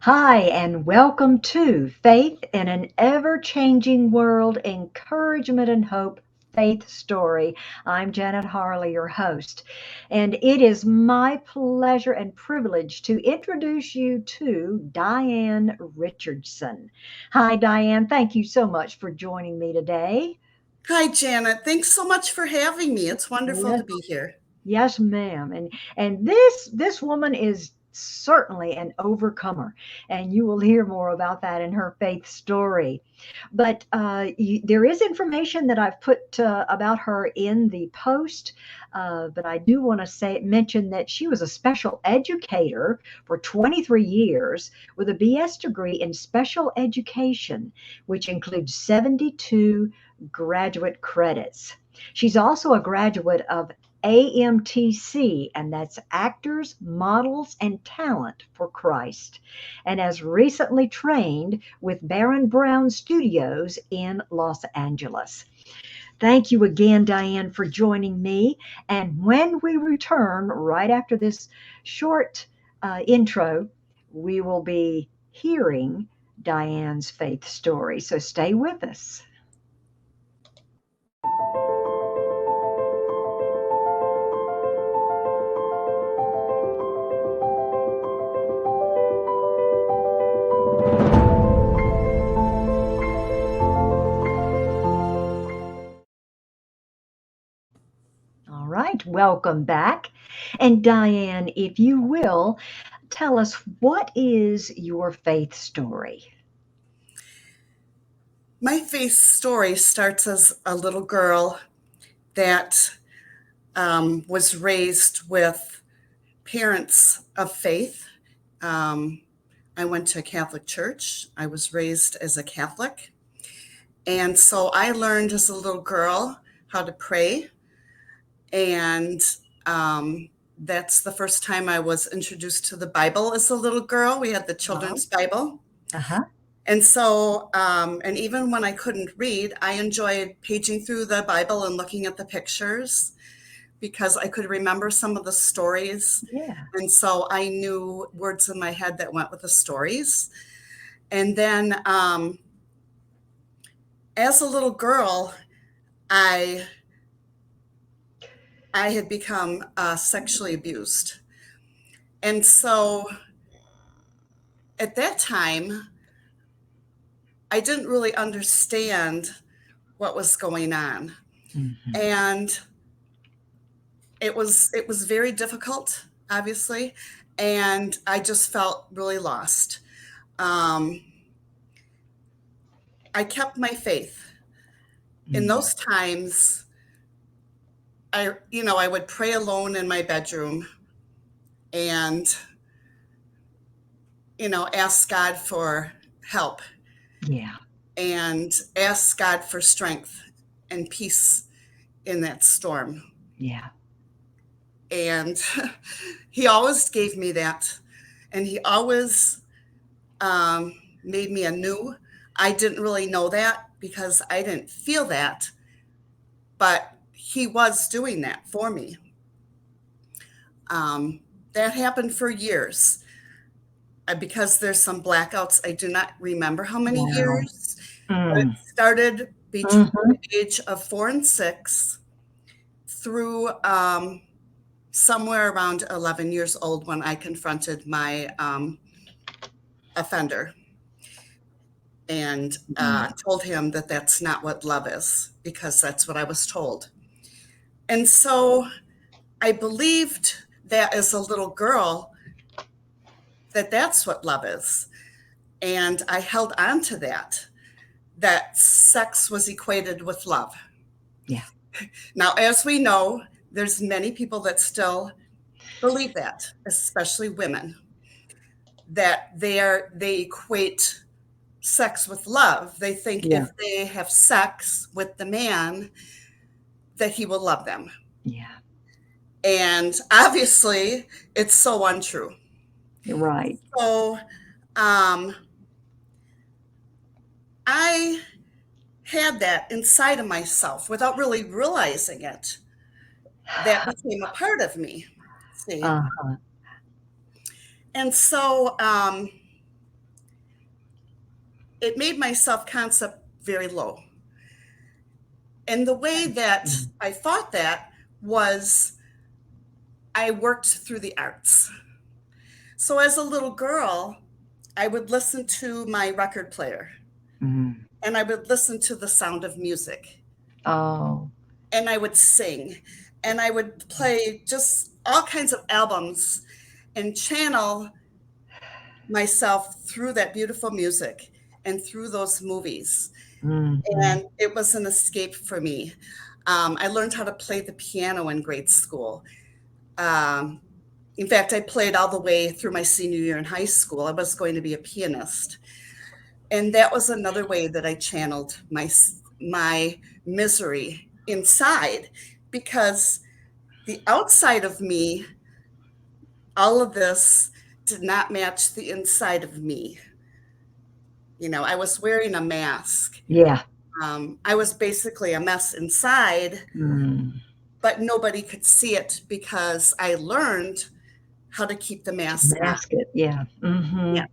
Hi, and welcome to Faith in an Ever Changing World Encouragement and Hope Faith Story. I'm Janet Harley, your host, and it is my pleasure and privilege to introduce you to Diane Richardson. Hi, Diane. Thank you so much for joining me today. Hi, Janet. Thanks so much for having me. It's wonderful Yes, to be here. yes, ma'am. And this woman is certainly an overcomer, and you will hear more about that in her faith story. But there is information that I've put about her in the post. But I do want to mention that she was a special educator for 23 years with a BS degree in special education, which includes 72 graduate credits. She's also a graduate of AMTC, and that's Actors, Models, and Talent for Christ, and has recently trained with Baron Brown Studios in Los Angeles. Thank you again, Diane, for joining me. And when we return, right after this short intro, we will be hearing Diane's faith story. So stay with us. All right, welcome back. And Diane, if you will, tell us what is your faith story? My faith story starts as a little girl that was raised with parents of faith. Um, I went to a Catholic church. I was raised as a Catholic. And so I learned as a little girl how to pray. And that's the first time I was introduced to the Bible as a little girl. We had the Wow. children's Bible. Uh-huh. And so, and even when I couldn't read, I enjoyed paging through the Bible and looking at the pictures because I could remember some of the stories. Yeah. And so I knew words in my head that went with the stories. And then as a little girl, I I had become sexually abused. And so at that time, I didn't really understand what was going on. Mhm. And it was very difficult, obviously, and I just felt really lost. Um, I kept my faith. In Mm. those times, I would pray alone in my bedroom and ask God for help Yeah. and ask God for strength and peace in that storm. Yeah. And He always gave me that, and He always um, made me anew. I didn't really know that because I didn't feel that, but He was doing that for me. Um, that happened for years. Because there's some blackouts, I do not remember how many Wow. years, but it Mm. started between Mhm. the age of 4 and 6 through somewhere around 11 years old when I confronted my offender and Mm. told him that that's not what love is because that's what I was told. And so I believed that as a little girl that that's what love is. And I held on to that sex was equated with love. Yeah. Now, as we know, there's many people that still believe that, especially women, that they equate sex with love. They think Yeah. if they have sex with the man, that he will love them. Yeah. And obviously, it's so untrue. You're right. So um, I had that inside of myself without really realizing it. That became a part of me. See? Uh-huh. And so it made my self-concept very low. And the way that Mm. I fought that was I worked through the arts. So as a little girl, I would listen to my record player Mm. and I would listen to the sound of music Oh. and I would sing and I would play just all kinds of albums and channel myself through that beautiful music and through those movies. Mhm. And it was an escape for me. I learned how to play the piano in grade school. Um, in fact, I played all the way through my senior year in high school. I was going to be a pianist. And that was another way that I channeled my misery inside, because the outside of me, all of this did not match the inside of me. You know, I was wearing a mask. Yeah. I was basically a mess inside, Mm. but nobody could see it because I learned how to keep the To mask on. mask it. Yeah. Yeah.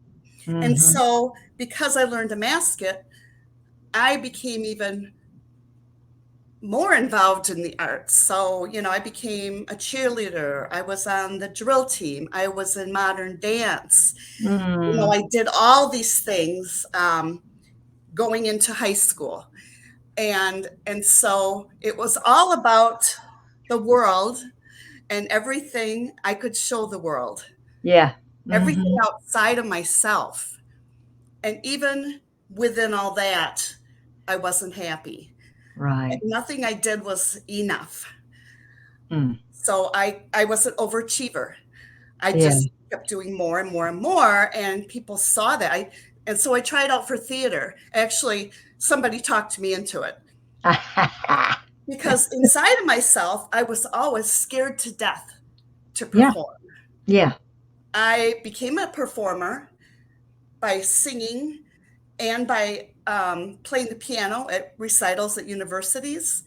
Mhm. And Mhm. so because I learned to mask it, I became even more involved in the arts. So, you know, I became a cheerleader. I was on the drill team. I was in modern dance. You know, Mm. I did all these things going into high school. And so it was all about the world and everything I could show the world, Yeah. everything Mhm. outside of myself. And even within all that, I wasn't happy. Right. Nothing I did was enough. Mm. So I was an overachiever. I Yeah. just kept doing more and more and more, and people saw that. And so I tried out for theater. Actually, somebody talked me into it because inside of myself, I was always scared to death to Yeah. perform. Yeah. I became a performer by singing and by playing the piano at recitals at universities,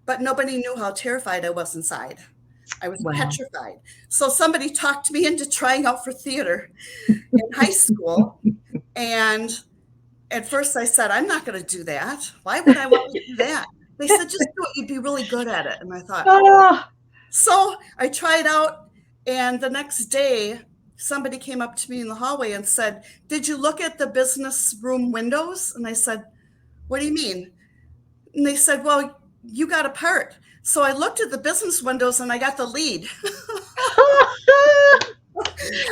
but nobody knew how terrified I was inside. I was Wow. petrified. So somebody talked me into trying out for theater in high school. And at first I said, I'm not going to do that. Why would I want to do that? They said, just do it. You'd be really good at it. And I thought, Oh. so I tried out. And the next day, somebody came up to me in the hallway and said, did you look at the business room windows? And I said, what do you mean? And they said, well, you got a part. So I looked at the business windows and I got the lead. I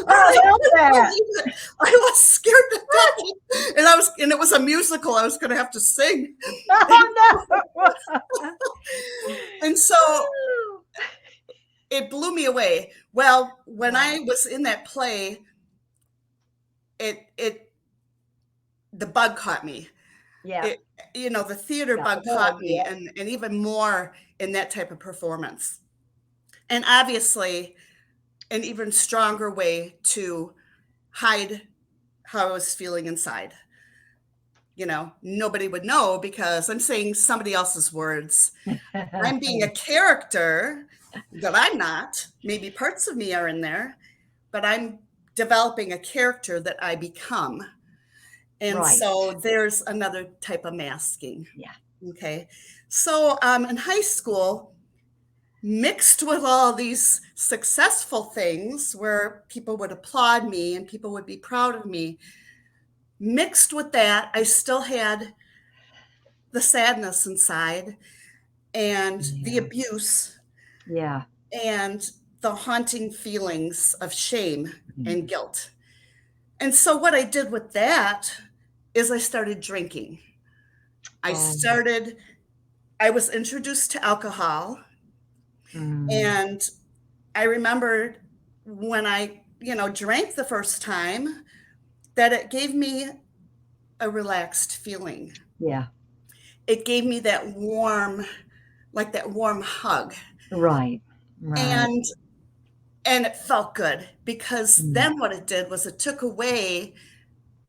I love couldn't that. believe it. I was scared to death. And it was a musical. I was going to have to sing. Oh no. And so it blew me away. Well, when I Wow. was in that play, it the bug caught me. Yeah. It, you know, the theater Got the bug bug. caught me, Yeah. and even more in that type of performance. And obviously, an even stronger way to hide how I was feeling inside. You know, nobody would know because I'm saying somebody else's words. I'm being a character that I'm not. Maybe parts of me are in there, but I'm developing a character that I become. And Right. so there's another type of masking. Yeah. Okay. So in high school, mixed with all these successful things where people would applaud me and people would be proud of me, mixed with that, I still had the sadness inside and the Yeah. abuse Yeah. and the haunting feelings of shame and Mm. guilt. And so, what I did with that is I started drinking. I Oh. started, I was introduced to alcohol. Mm. And I remembered when I, drank the first time that it gave me a relaxed feeling. Yeah. It gave me that warm, like that warm hug. Right. Right. And and it felt good because Mm. then what it did was it took away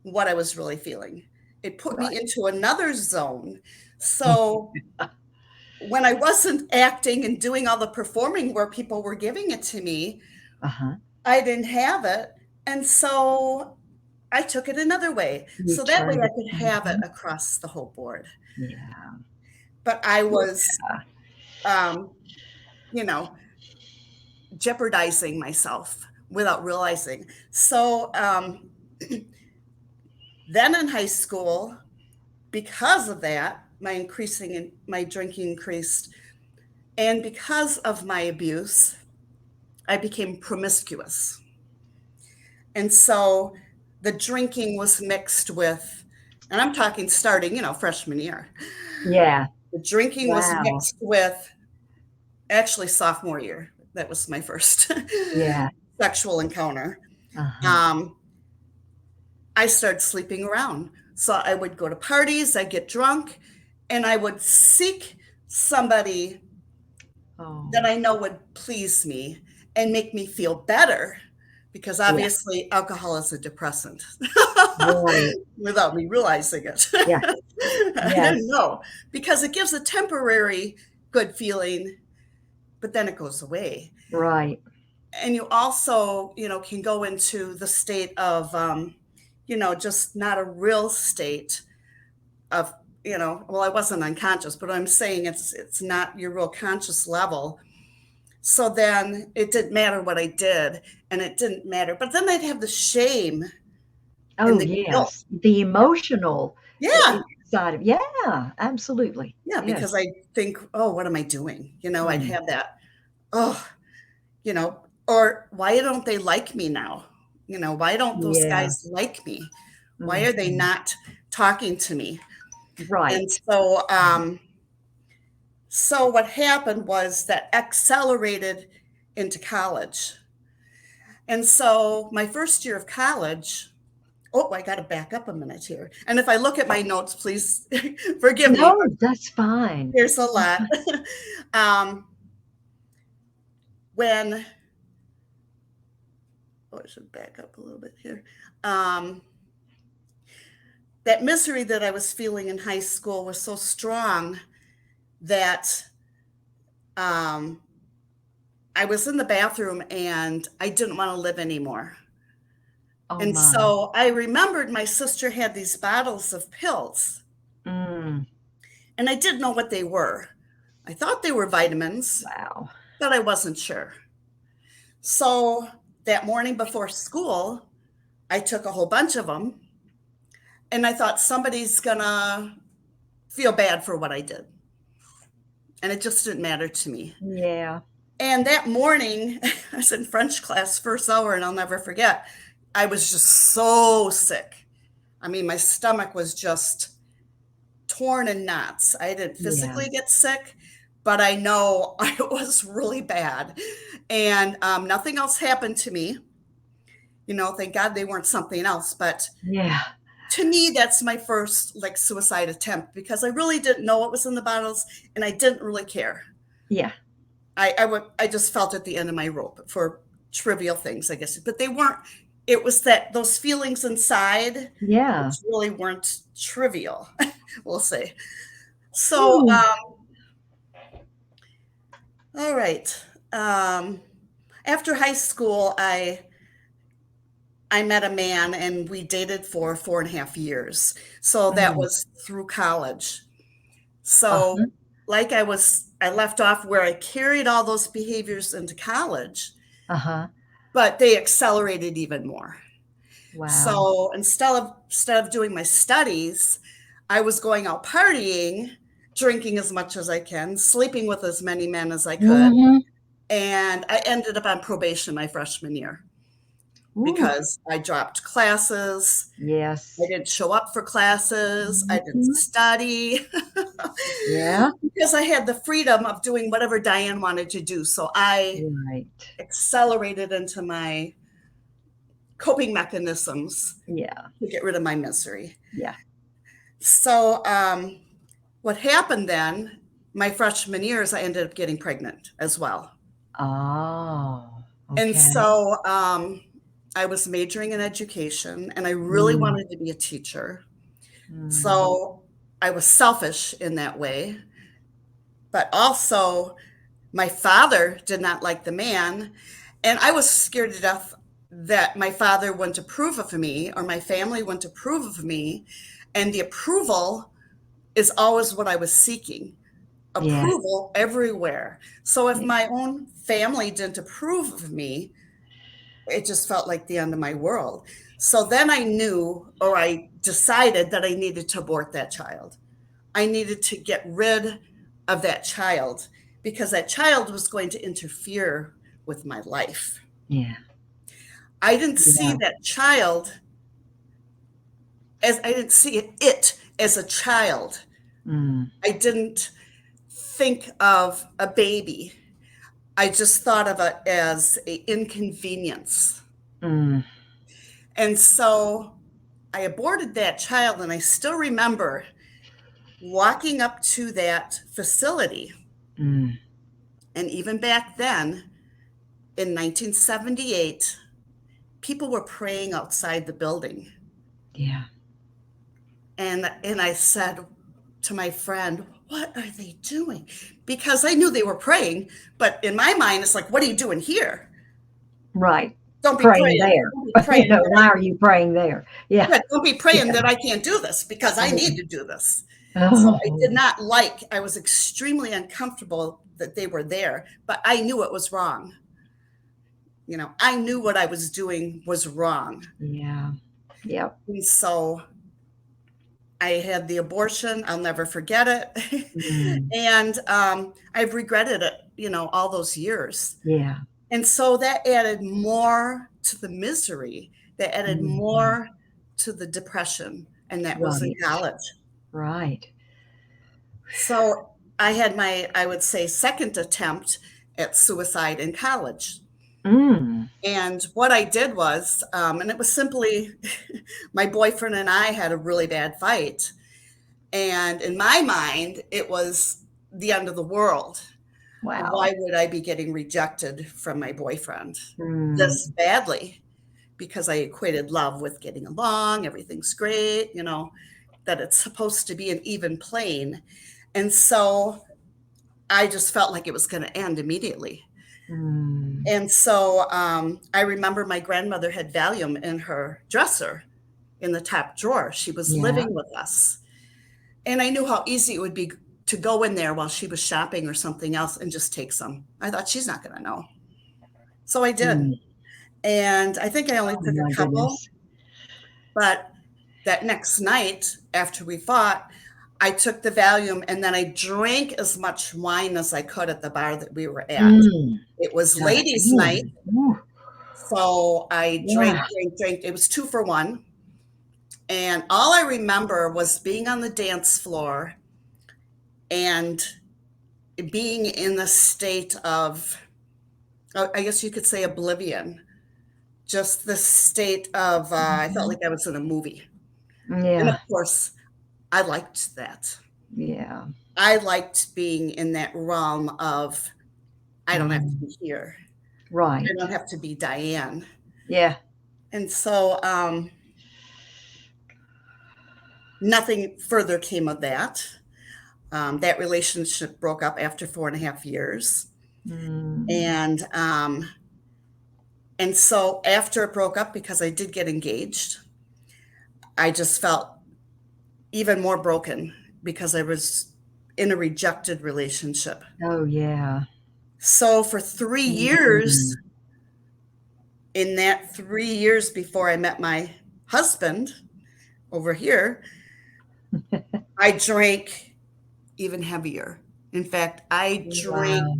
what I was really feeling. It put me Right. into another zone. So when I wasn't acting and doing all the performing where people were giving it to me, Uh-huh. I didn't have it. And so I took it another way. You So that way turned I it. could have it Mhm. across the whole board. Yeah. But I was, Yeah. um, you know, jeopardizing myself without realizing. So then in high school, because of that, my drinking increased. And because of my abuse, I became promiscuous. And so the drinking was mixed with, and I'm talking starting, freshman year. Yeah. The drinking was Wow. mixed with actually sophomore year. That was my first Yeah. sexual encounter. Uh-huh. Um, I started sleeping around. So I would go to parties, I'd get drunk, and I would seek somebody that Oh, I know would please me and make me feel better because yeah. obviously alcohol is a depressant Right. without me realizing it. Yeah. I didn't Yes. know because it gives a temporary good feeling, but then it goes away. Right. And you also, can go into the state of, just not a real state of, well, I wasn't unconscious, but I'm saying it's not your real conscious level. So then it didn't matter what I did, and it didn't matter. But then I'd have the shame and Oh, the guilt. yes. The emotional Yeah. side of, yeah, absolutely. Yeah. Yes. Because I think, oh, what am I doing? I'd Mm. have that, oh, or why don't they like me now? Why don't those Yeah. guys like me? Why are they Mhm. not talking to me? And Right. so what happened was that accelerated into college. And so my first year of college, oh, I got to back up a minute here. And if I look at my notes, please forgive me, No, but that's fine. there's a lot. um, when, oh, I should back up a little bit here. Um, that misery that I was feeling in high school was so strong that um, I was in the bathroom and I didn't want to live anymore. Oh, And my. so I remembered my sister had these bottles of pills, Mm. and I didn't know what they were. I thought they were vitamins, Wow. but I wasn't sure. So that morning before school, I took a whole bunch of them, and I thought somebody's gonna feel bad for what I did. And it just didn't matter to me. Yeah. And that morning, I was in French class, first hour, and I'll never forget. I was just so sick. I mean, my stomach was just torn in knots. I didn't Yeah. physically get sick, but I know it was really bad. And nothing else happened to me. Thank God they weren't something else. But Yeah. to me, that's my first like suicide attempt because I really didn't know what was in the bottles and I didn't really care. Yeah. I just felt at the end of my rope for trivial things, I guess, but they weren't. It was that those feelings inside, which Yeah. really weren't trivial, we'll say. So, Ooh. all right. Um, After high school, I met a man and we dated for 4.5 years. So that Mm. was through college. So, Uh-huh. like I left off where I carried all those behaviors into college, Uh-huh. but they accelerated even more. Wow. So instead of doing my studies, I was going out partying, drinking as much as I can, sleeping with as many men as I could, Mhm. and I ended up on probation my freshman year Ooh. because I dropped classes. I Yes. didn't show up for classes. I didn't Mhm. study Yeah. because I had the freedom of doing whatever Diane wanted to do. So I Right. accelerated into my coping mechanisms Yeah. to get rid of my misery. Yeah. So what happened then, my freshman year, is I ended up getting pregnant as well. Oh, And okay. so I was majoring in education and I really Mm. wanted to be a teacher. Mm. So I was selfish in that way. But also, my father did not like the man. And I was scared to death that my father wouldn't approve of me or my family wouldn't approve of me. And the approval is always what I was seeking, Yeah. approval everywhere. So if Yeah. my own family didn't approve of me, it just felt like the end of my world. So then I knew, or I decided that I needed to abort that child. I needed to get rid of that child because that child was going to interfere with my life. Yeah. I didn't see Yeah. that child as I didn't see it as a child. Mm. I didn't think of a baby. I just thought of it as an inconvenience. Mm. And so I aborted that child, and I still remember walking up to that facility. Mm. And even back then, in 1978, people were praying outside the building. Yeah. And I said to my friend, what are they doing? Because I knew they were praying, but in my mind, it's like, what are you doing here? Right. Don't be Praying praying. there. Don't be praying that Why are you praying there? Yeah. yeah, don't be praying Yeah. that I can't do this because I Yeah. need to do this. So I did Oh, not like, I was extremely uncomfortable that they were there, but I knew it was wrong. I knew what I was doing was wrong. yeah. Yep. And so I had the abortion. I'll never forget it. Mm. And I've regretted it, all those years. Yeah. And so that added more to the misery, that added Mhm. more to the depression. And that was in Right. college. Right. So I had my, I would say, second attempt at suicide in college. Mm. And what I did was, and it was simply my boyfriend and I had a really bad fight. And in my mind, it was the end of the world. Wow. Why would I be getting rejected from my boyfriend this Mm. badly? Because I equated love with getting along, everything's great, that it's supposed to be an even plane. And so I just felt like it was going to end immediately. Mm. And so I remember my grandmother had Valium in her dresser in the top drawer. She was Yeah. living with us. And I knew how easy it would be to go in there while she was shopping or something else and just take some. I thought she's not going to know. So I did. Mm. And I think I only Oh took my a couple, goodness. but that next night after we fought, I took the Valium and then I drank as much wine as I could at the bar that we were at. Mm. It was ladies' night. Diane. Ooh. So I drank, Yeah. drank, drank. It was 2 for 1. And all I remember was being on the dance floor and being in the state of, I guess you could say, oblivion. Just the state of, I felt Mhm. like I was in a movie. And of Yeah. course, I liked that. Yeah. I liked being in that realm of, I don't have to Mm. be here. I Right. don't have to be Diane. Yeah. And so nothing further came of that. That relationship broke up after 4.5 years. Mm. And so after it broke up, because I did get engaged, I just felt even more broken because I was in a rejected relationship. Oh, yeah. So for 3 years, Mm. in that 3 years before I met my husband over here, I drank even heavier. In fact, Wow.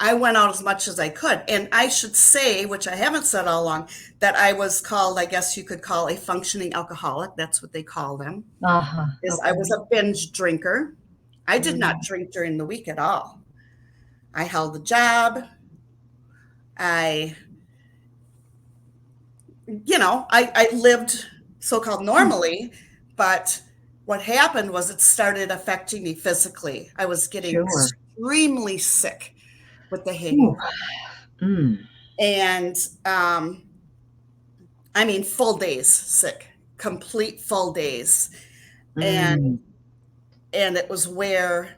I went out as much as I could. And I should say, which I haven't said all along, that I was called, I guess you could call a functioning alcoholic. That's what they call them. Uh-huh. Is I was Okay. a binge drinker. I did not Mm. drink during the week at all. I held a job. I, I lived so-called normally, but what happened was it started affecting me physically. I was getting Sure. extremely sick with the Ooh. hangover. Mm. And I mean, full days sick, complete full days. And Mm. it was where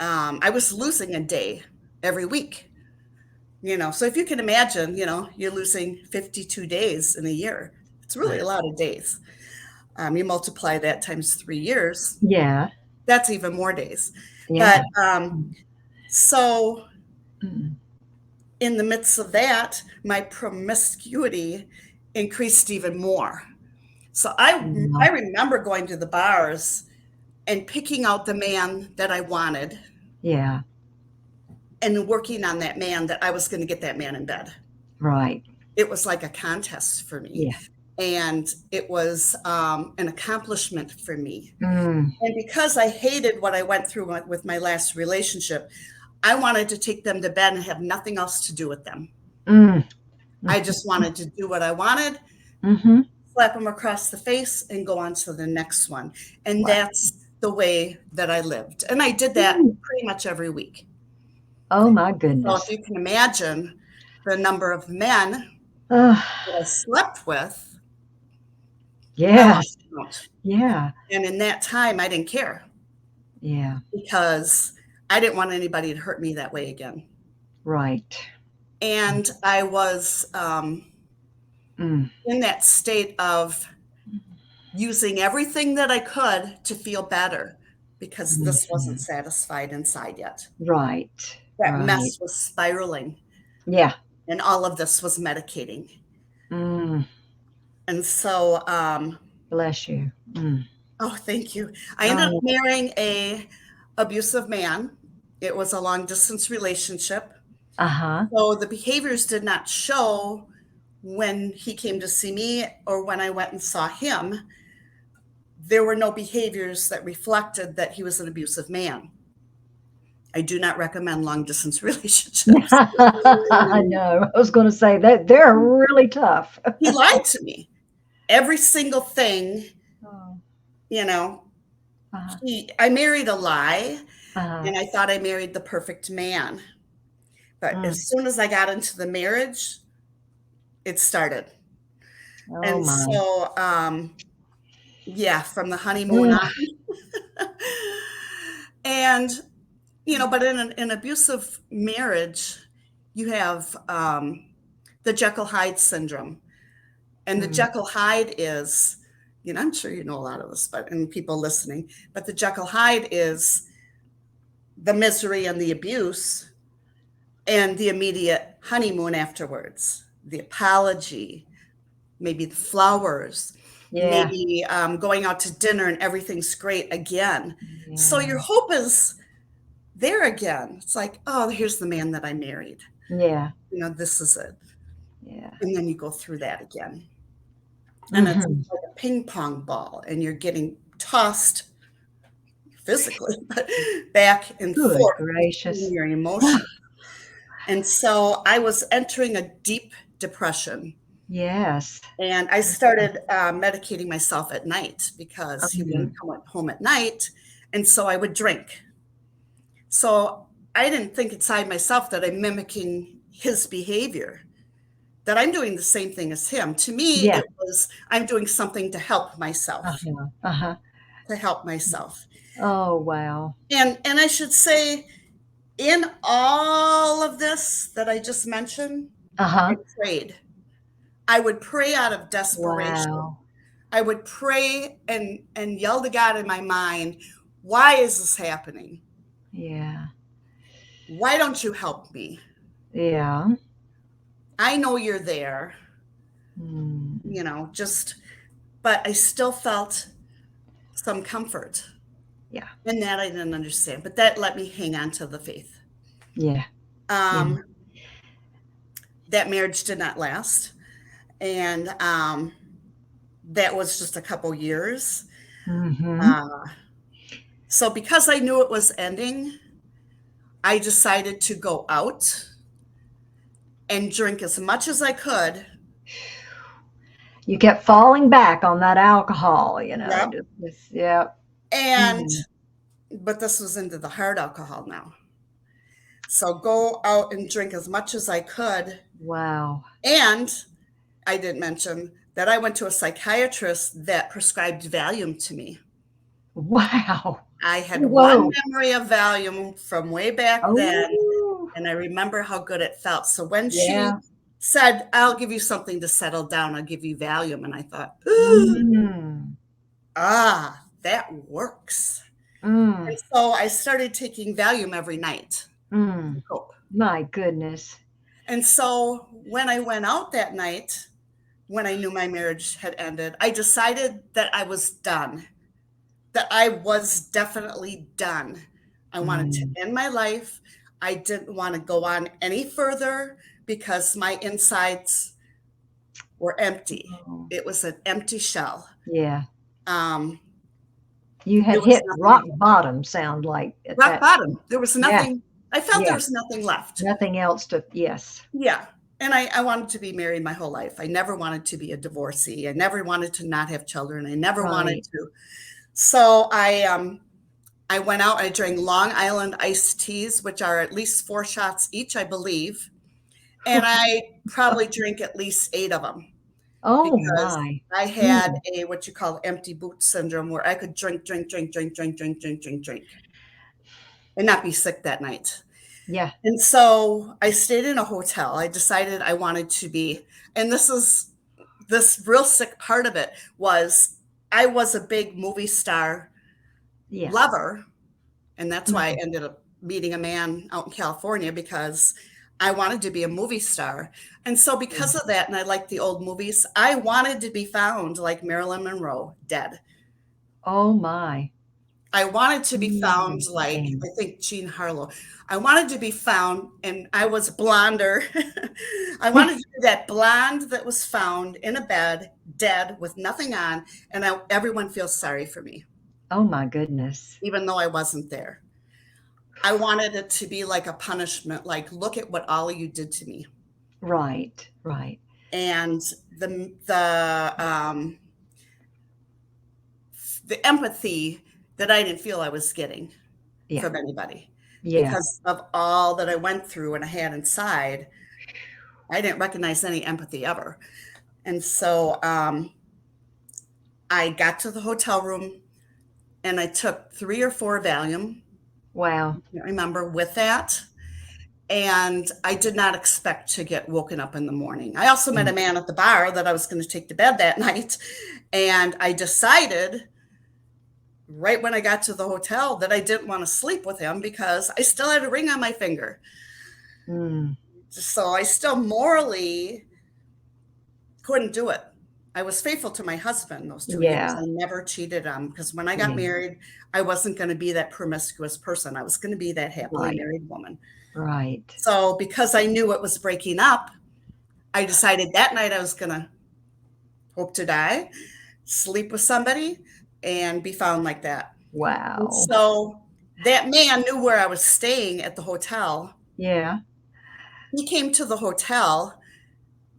I was losing a day every week. So if you can imagine, you're losing 52 days in a year. It's really a lot of days. You multiply that times 3 years, Yeah. that's even more days. Yeah. But so Mm. in the midst of that, my promiscuity increased even more. So I Wow. remember going to the bars and picking out the man that I wanted Yeah. and working on that man, that I was going to get that man in bed. Right. It was like a contest for me. Yeah. And it was an accomplishment for me. Mm. And because I hated what I went through with my last relationship, I wanted to take them to bed and have nothing else to do with them. Mm. I just wanted to do what I wanted, Mm-hmm. slap them across the face, and go on to the next one. And Wow. that's the way that I lived. And I did that Mm. pretty much every week. Oh my So if goodness. you can imagine the number of men Uh, that I slept with, I yes. lost count. Yeah. And in that time, I didn't care Yeah. because I didn't want anybody to hurt me that way again. Right. And I was Mm. in that state of using everything that I could to feel better because this wasn't Mhm. satisfied inside yet. Right. That Right. mess was spiraling, Yeah. and all of this was medicating. Mm. And so, Bless you. Mm. oh, thank you. I ended up Oh. marrying a abusive man. It was a long distance relationship. Uh-huh. So the behaviors did not show when he came to see me or when I went and saw him. There were no behaviors that reflected that he was an abusive man. I do not recommend long distance relationships. I know. I was going to say that they're really tough. He lied to me. Every single thing, Oh. you know, Uh-huh. I married a lie, Uh-huh. and I thought I married the perfect man. But Mm. as soon as I got into the marriage, it started. Oh And my. so, yeah, from the honeymoon Ugh. on. And, but in an abusive marriage, you have the Jekyll Hyde syndrome. And the Mm. Jekyll Hyde is, I'm sure you know a lot of this, and people listening, but the Jekyll Hyde is the misery and the abuse and the immediate honeymoon afterwards, the apology, maybe the flowers, Yeah. maybe going out to dinner and everything's great again. So Yeah. your hope is there again. It's like, oh, here's the man that I married. Yeah. This is it. Yeah. And then you go through that again. And it's Hmm. like a ping pong ball, and you're getting tossed physically, but back and Good forth between gracious. your emotions. And so I was entering a deep depression. Yes. And I started medicating myself at night because he wouldn't Mm. come home at night. And so I would drink. So I didn't think inside myself that I'm mimicking his behavior, that I'm doing the same thing as him. To me, Yeah. it was I'm doing something to help myself, Uh-huh. Uh-huh. to help myself. Oh, wow. And I should say, in all of this that I just mentioned, I Uh-huh. prayed. I would pray out of desperation. Wow. I would pray and yell to God in my mind, why is this happening? Yeah. Why don't you help me? Yeah. I know you're there, Mm. but I still felt some comfort. Yeah. And that I didn't understand, but that let me hang on to the faith. Yeah. Yeah. Um, that marriage did not last. And that was just a couple years. Mm-hmm. Uh, so because I knew it was ending, I decided to go out and drink as much as I could. You kept falling back on that alcohol, Yep. yeah. And, Mm. but this was into the hard alcohol now. So go out and drink as much as I could. Wow. And I didn't mention that I went to a psychiatrist that prescribed Valium to me. Wow. I had one Whoa. memory of Valium from way back then, Oh. And I remember how good it felt. So when she Yeah. said, I'll give you something to settle down, I'll give you Valium. And I thought, ooh, Mm. that works. And Mm. so I started taking Valium every night to Mm. cope. My goodness. And so when I went out that night, when I knew my marriage had ended, I decided that I was done, that I was definitely done. I wanted to Mm. end my life. I didn't want to go on any further because my insides were empty. Oh. It was an empty shell. Yeah. Um, You there had was hit rock nothing, bottom, sound like at rock that bottom. point. There was Yeah. nothing. I felt there Yeah. was nothing left. Nothing else to, yes. Yeah. And I wanted to be married my whole life. I never wanted to be a divorcee. I never wanted to not have children. I never wanted Right. to. So I went out. I drank Long Island iced teas, which are at least 4 shots each, I believe. And I probably drink at least 8 of them Oh because my. I had Mm. a what you call empty boot syndrome where I could drink, drink, drink, drink, drink, drink, drink, drink, drink, and not be sick that night. Yeah. And so I stayed in a hotel. I decided I wanted to be, and this real sick part of it was I was a big movie star Yeah. lover. And that's why I Mm. ended up meeting a man out in California because I wanted to be a movie star. And so, because of that, and I like the old movies, I wanted to be found like Marilyn Monroe, dead. Oh my. I wanted to be found Mm. like, Man. I think, Jean Harlow. I wanted to be found, and I was blonder. I wanted to be that blonde that was found in a bed, dead, with nothing on, and everyone feels sorry for me, Oh my goodness. even though I wasn't there. I wanted it to be like a punishment, like, look at what all of you did to me. Right. Right. And the empathy that I didn't feel I was getting Yeah. from anybody Yeah. because of all that I went through and I had inside, I didn't recognize any empathy ever. And so I got to the hotel room and I took 3 or 4 Valium. Wow. I can't remember with that. And I did not expect to get woken up in the morning. I also met a Mm. man at the bar that I was going to take to bed that night. And I decided right when I got to the hotel that I didn't want to sleep with him because I still had a ring on my finger. Mm. So I still morally couldn't do it. I was faithful to my husband those 2 years. Yeah. I never cheated on him because when I got Yeah. married, I wasn't going to be that promiscuous person. I was going to be that happily Right. married woman. Right. So because I knew it was breaking up, I decided that night I was going to hope to die, sleep with somebody, and be found like that. And Wow. so that man knew where I was staying at the hotel. Yeah. He came to the hotel,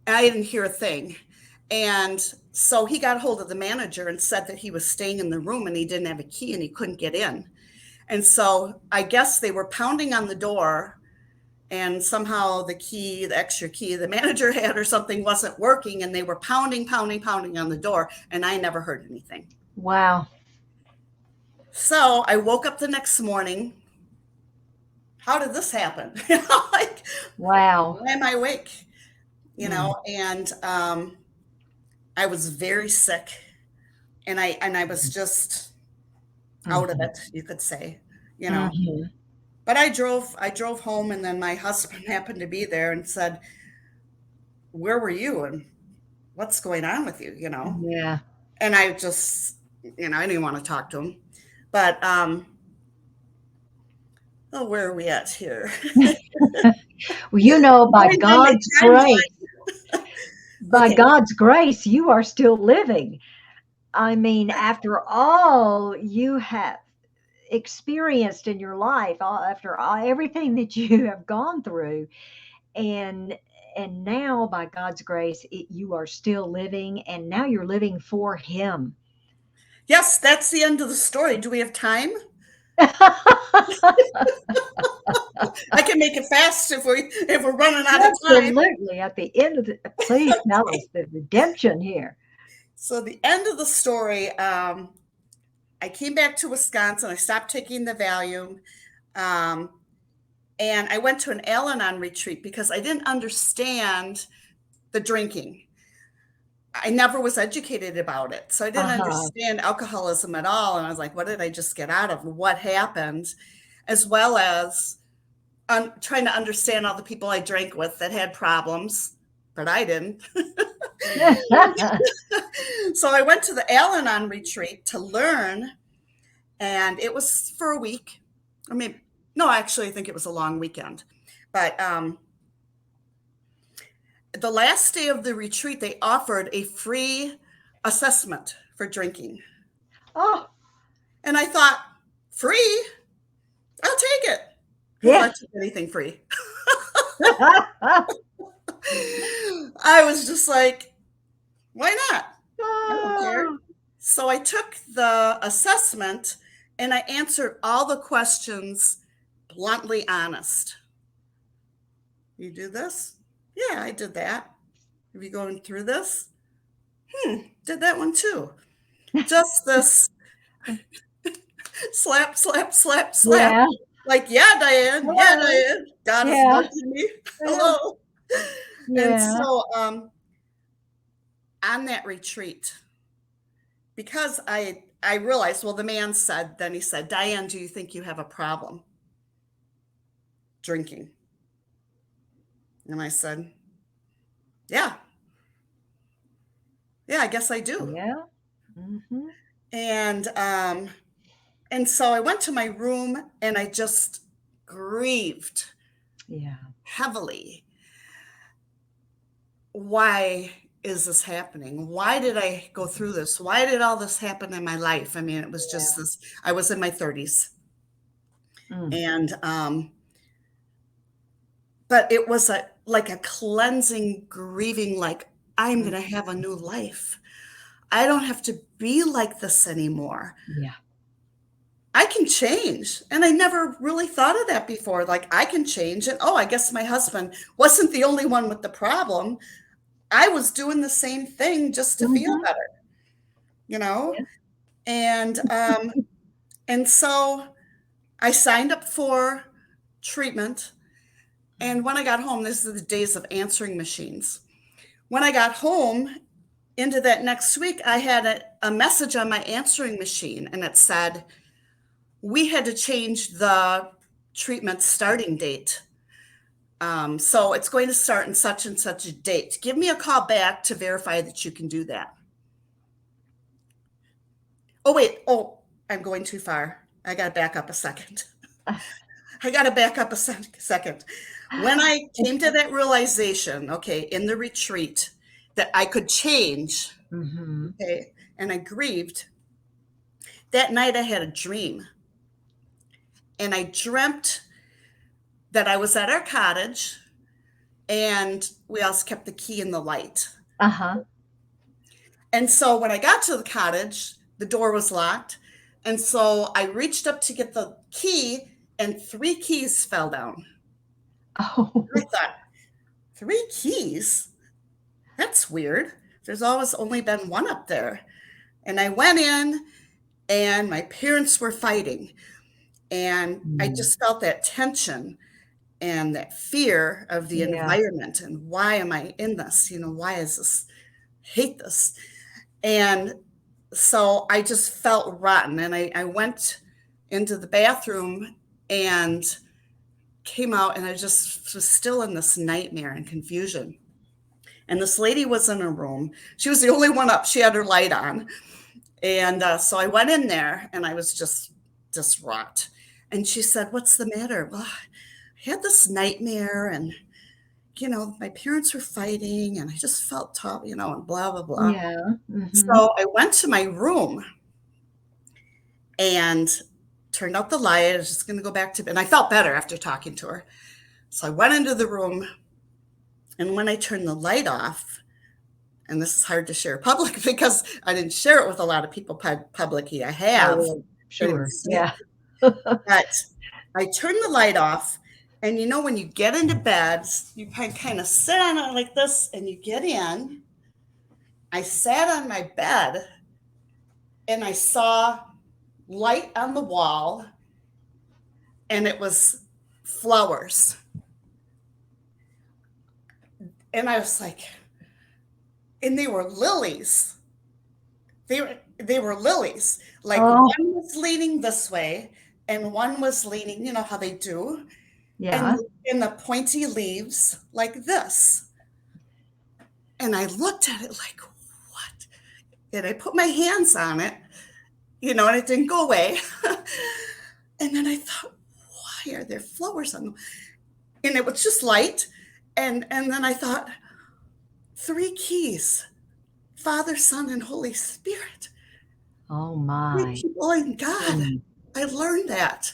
and I didn't hear a thing. And so he got hold of the manager and said that he was staying in the room and he didn't have a key and he couldn't get in. And so I guess they were pounding on the door and somehow the key, the extra key the manager had or something wasn't working and they were pounding, pounding, pounding on the door and I never heard anything. Wow. So I woke up the next morning. How did this happen? Like, Wow. why am I awake? Mm. And I was very sick and I was just out of Mhm. it, you could say, you know. Mhm. But I drove home and then my husband happened to be there and said, "Where were you and what's going on with you?" Yeah. And I just, I didn't want to talk to him. But oh, where are we at here? Well, you know, Going by my timeline. By Okay. God's grace, you are still living. I mean, after all you have experienced in your life, after everything that you have gone through, and now by God's grace, you are still living, and now you're living for Him. Yes, that's the end of the story. Do we have time? I can make it fast if we're running out of time. Absolutely. At the end of the, please tell us the redemption here. So the end of the story, I came back to Wisconsin. I stopped taking the Valium. Um, And I went to an Al-Anon retreat because I didn't understand the drinking. I never was educated about it. So I didn't Uh-huh. understand alcoholism at all. And I was like, what did I just get out of? What happened? As well as trying to understand all the people I drank with that had problems, but I didn't. So I went to the Al-Anon retreat to learn, and it was for a week. I mean, no, actually, I think it was a long weekend. But the last day of the retreat, they offered a free assessment for drinking. Oh, And I thought, free? I'll take it. Because yeah. I took anything free. I was just like, why not? I don't care. Oh, So I took the assessment and I answered all the questions bluntly honest. You do this? Yeah, I did that. Have you going through this? Did that one too. Just this slap, slap, slap, slap. yeah. Like, yeah, Diane. Yeah, Hello. Diane. God is Yeah. nudging me. Yeah. Hello. And Yeah. so on that retreat, because I realized, well, the man said, then he said, Diane, do you think you have a problem drinking? And I said, yeah, yeah, I guess I do. Yeah. Hmm. And so I went to my room and I just grieved Yeah. heavily. Why is this happening? Why did I go through this? Why did all this happen in my life? I mean, it was just Yeah. this. I was in my 30s. Mm. And but it was like a cleansing grieving, like I'm Mm. going to have a new life. I don't have to be like this anymore. Yeah. I can change. And I never really thought of that before. Like I can change. And oh, I guess my husband wasn't the only one with the problem. I was doing the same thing just to feel Hmm. better, you know? Yeah. And so I signed up for treatment. And when I got home, this is the days of answering machines. When I got home into that next week, I had a message on my answering machine, and it said, we had to change the treatment starting date. So it's going to start in such and such a date. Give me a call back to verify that you can do that. Oh, wait. Oh, I'm going too far. I got to back up a second. I got to back up a second. When I came to that realization, okay, in the retreat, that I could change, Hmm. okay, and I grieved, that night I had a dream. And I dreamt that I was at our cottage and we also kept the key in the light. Uh-huh. And so when I got to the cottage, the door was locked. And so I reached up to get the key and 3 keys fell down. And I Oh. thought, 3 keys? That's weird. There's always only been one up there. And I went in and my parents were fighting. And I Mm. just felt that tension and that fear of the Yeah. environment and why am I in this? Why is this? I hate this. And so I just felt rotten. And I went into the bathroom and came out and I just was still in this nightmare and confusion. And this lady was in a room. She was the only one up. She had her light on. And so I went in there and I was just distraught. And she said, what's the matter? Well, I had this nightmare and my parents were fighting and I just felt tough, and blah, blah, blah. Yeah. Hmm. So I went to my room and turned out the light. I was just going to go back to bed. And I felt better after talking to her. So I went into the room. And when I turned the light off, and this is hard to share public because I didn't share it with a lot of people publicly. I have, Oh, but I didn't sure. say it. Yeah. But I turned the light off. And when you get into bed, you kind of sit on it like this and you get in. I sat on my bed and I saw light on the wall, and it was flowers. And I was like, and they were lilies. They were lilies. Like one Oh, was leaning this way and one was leaning, you know how they do, and yeah. in the pointy leaves like this. And I looked at it like, what? And I put my hands on it, and it didn't go away. And then I thought, why are there flowers on them? And it was just light. And then I thought, three keys: Father, Son, and Holy Spirit. Oh Three my. people in God. Mm. I learned that.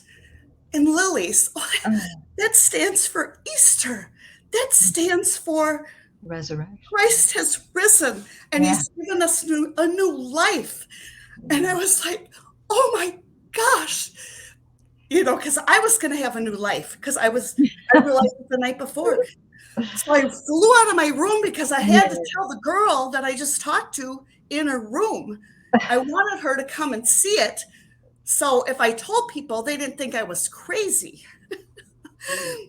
And lilies, oh, Oh, that stands for Easter. That stands for resurrection. Christ has risen and Yeah. he's given us a new life. And I Yeah. was like, oh my gosh, because I was going to have a new life because I realized it the night before. So I flew out of my room because I had to Yeah. tell the girl that I just talked to in her room. I wanted her to come and see it. So if I told people, they didn't think I was crazy.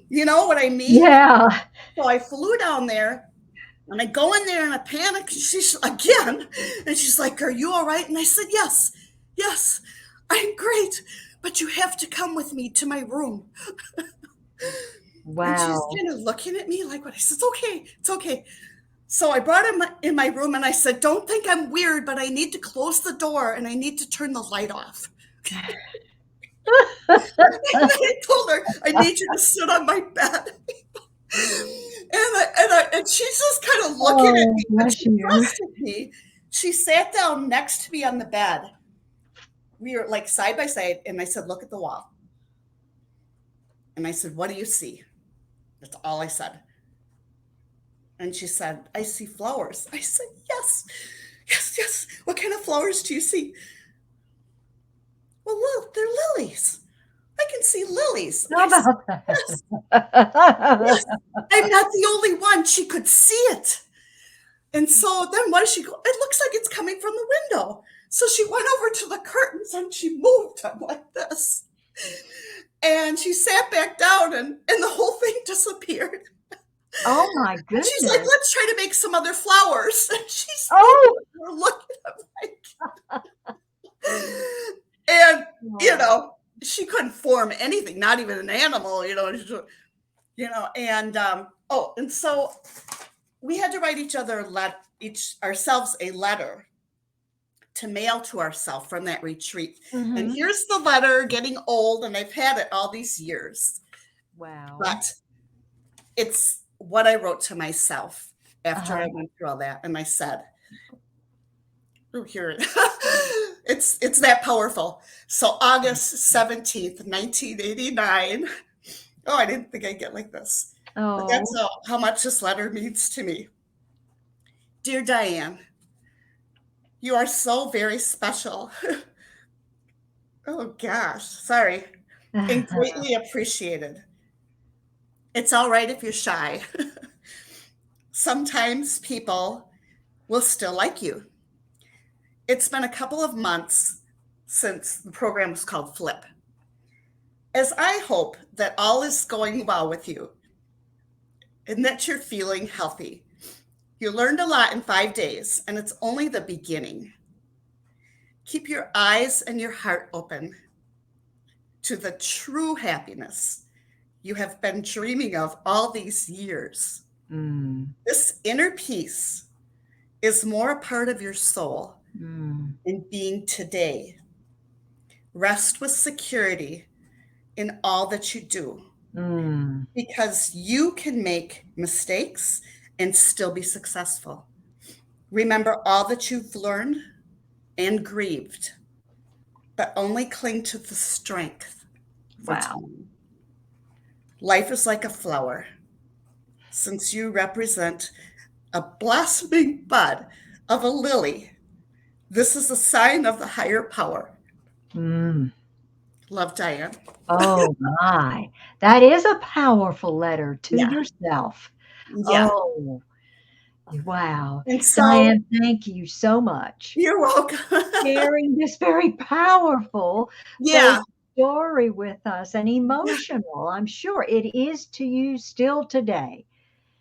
You know what I mean? Yeah. So I flew down there and I go in there in a panic. She's again, and she's like, "Are you all right?" And I said, "Yes, yes, I'm great. But you have to come with me to my room." And she's Wow. kind of looking at me like, "What?" I said, "It's okay, it's okay." So I brought him in my room and I said, "Don't think I'm weird, but I need to close the door and I need to turn the light off." And I told her, "I need you to sit on my bed." And she's just kind of looking at Oh, me, but bless she you. trusted me. She sat down next to me on the bed. We were like side by side, and I said, "Look at the wall." And I said, "What do you see?" That's all I said. And she said, "I see flowers." I said, "Yes, yes, yes. What kind of flowers do you see?" "Well, look, they're lilies. I can see lilies." And How I said, about "Yes, that? yes. I'm not the only one." She could see it. And so then what does she go? "It looks like it's coming from the window." So she went over to the curtains and she moved them like this. And she sat back down and the whole thing disappeared. Oh my And she's like, goodness. "Let's try to make some other flowers." And she's Oh. we're looking at like, and Oh. she couldn't form anything, not even an animal, and and so we had to write each ourselves a letter to mail to ourselves from that retreat. And Mhm. here's the letter, getting old, and I've had it all these years. Wow. But it's what I wrote to myself after Uh-huh. I went through all that. And I said, oh, here it's that powerful. So August 17th, 1989. Oh, I didn't think I'd get like this. But that's Oh. how much this letter means to me. Dear Diane, you are so very special. Oh gosh, sorry. And greatly appreciated. It's all right if you're shy. Sometimes people will still like you. It's been a couple of months since the program was called Flip. As I hope that all is going well with you and that you're feeling healthy. You learned a lot in 5 days, and it's only the beginning. Keep your eyes and your heart open to the true happiness you have been dreaming of all these years. Mm. This inner peace is more a part of your soul Mm. in being today. Rest with security in all that you do Mm. because you can make mistakes and still be successful. Remember all that you've learned and grieved, but only cling to the strength for Wow. time. Life is like a flower. Since you represent a blossoming bud of a lily, this is a sign of the higher power. Mm. Love, Diane. Oh my. That is a powerful letter to Yeah, yourself. yeah. Oh, wow. And so Diane, thank you so much you're welcome. for sharing this very powerful, both Yeah, story with us and emotional. I'm sure it is to you still today.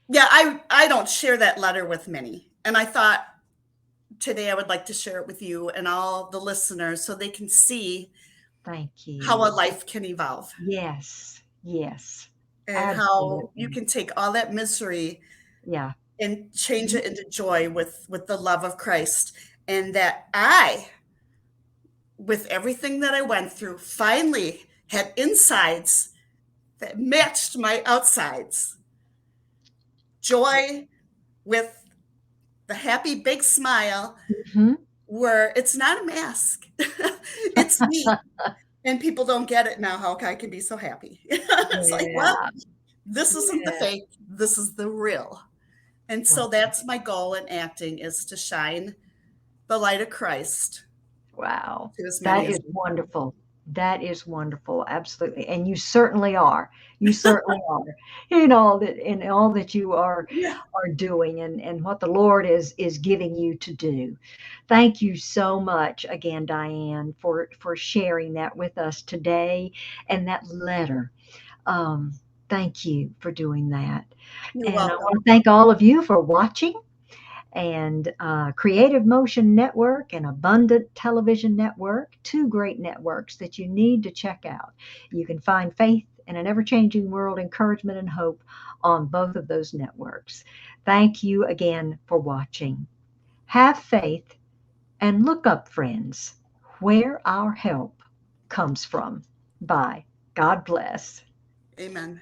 Yeah, I don't share that letter with many. And I thought today I would like to share it with you and all the listeners so they can see Thank how a you. life can evolve Yes, yes, and how you absolutely. can take all that misery Yeah. and change Mhm. it into joy with the love of Christ. And that I, with everything that I went through, finally had insides that matched my outsides. Joy with the happy big smile Mhm. where it's not a mask. It's me. And people don't get it now how I can be so happy. It's like, well, Yeah, this isn't the yeah. fake, this is the real. And Wow. so that's my goal in acting is to shine the light of Christ Wow. to as That many as is we wonderful. That is wonderful. Absolutely. And you certainly are. You certainly are in all that you yeah. are doing and what the Lord is giving you to do. Thank you so much again, Diane, for sharing that with us today and that letter. Um, thank you for doing that. You're And I want welcome. to thank all of you for watching and Creative Motion Network and Abundant Television Network, two great networks that you need to check out. You can find faith in an ever changing world, encouragement, and hope on both of those networks. Thank you again for watching. Have faith and look up, friends, where our help comes from. Bye. God bless. Amen.